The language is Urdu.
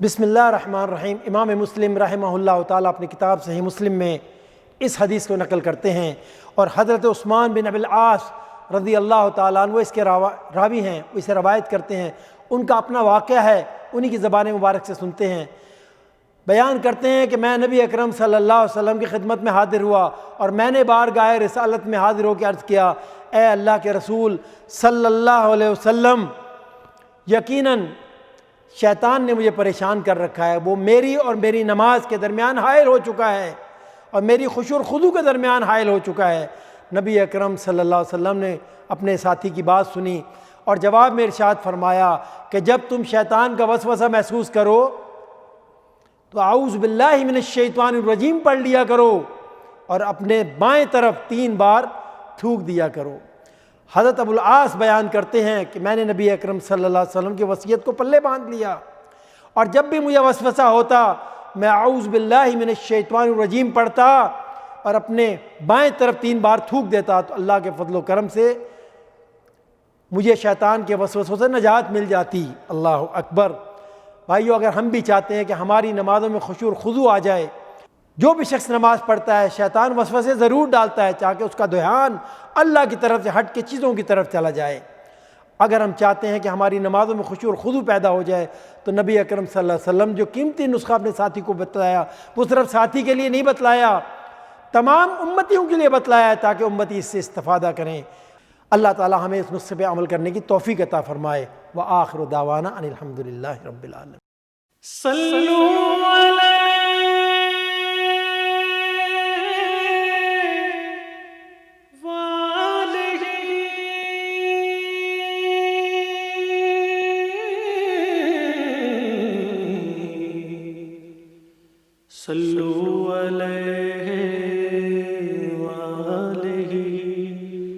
بسم اللہ الرحمن الرحیم۔ امام مسلم رحمہ اللہ تعالیٰ اپنی کتاب صحیح مسلم میں اس حدیث کو نقل کرتے ہیں، اور حضرت عثمان بن ابی العاص رضی اللہ تعالیٰ عنہ وہ اس کے راوی ہیں، وہ اسے روایت کرتے ہیں۔ ان کا اپنا واقعہ ہے، انہی کی زبان مبارک سے سنتے ہیں۔ بیان کرتے ہیں کہ میں نبی اکرم صلی اللہ علیہ وسلم کی خدمت میں حاضر ہوا، اور میں نے بارگاہ رسالت میں حاضر ہو کے عرض کیا، اے اللہ کے رسول صلی اللہ علیہ وسلم، یقیناً شیطان نے مجھے پریشان کر رکھا ہے، وہ میری اور میری نماز کے درمیان حائل ہو چکا ہے، اور میری خشوع اور خضوع کے درمیان حائل ہو چکا ہے۔ نبی اکرم صلی اللہ علیہ وسلم نے اپنے ساتھی کی بات سنی اور جواب میں ارشاد فرمایا کہ جب تم شیطان کا وسوسہ محسوس کرو تو اعوذ باللہ من الشیطان الرجیم پڑھ لیا کرو، اور اپنے بائیں طرف 3 بار تھوک دیا کرو۔ حضرت ابو العاص بیان کرتے ہیں کہ میں نے نبی اکرم صلی اللہ علیہ وسلم کی وصیت کو پلے باندھ لیا، اور جب بھی مجھے وسوسہ ہوتا میں اعوذ باللہ من الشیطان الرجیم پڑھتا اور اپنے بائیں طرف 3 بار تھوک دیتا، تو اللہ کے فضل و کرم سے مجھے شیطان کے وسوسوں سے نجات مل جاتی۔ اللہ اکبر۔ بھائیو، اگر ہم بھی چاہتے ہیں کہ ہماری نمازوں میں خشوع اور خضوع آ جائے، جو بھی شخص نماز پڑھتا ہے شیطان وسوسے ضرور ڈالتا ہے تاکہ اس کا دھیان اللہ کی طرف سے ہٹ کے چیزوں کی طرف چلا جائے۔ اگر ہم چاہتے ہیں کہ ہماری نمازوں میں خشوع اور خضوع پیدا ہو جائے تو نبی اکرم صلی اللہ علیہ وسلم جو قیمتی نسخہ اپنے ساتھی کو بتلایا، وہ صرف ساتھی کے لیے نہیں بتلایا، تمام امتیوں کے لیے بتلایا ہے تاکہ امتی اس سے استفادہ کریں۔ اللہ تعالی ہمیں اس نسخے پہ عمل کرنے کی توفیق عطا فرمائے۔ وآخر دعوانا ان الحمدللہ رب العالمین۔ صلوا علیہ وآلہ صلوا علیہ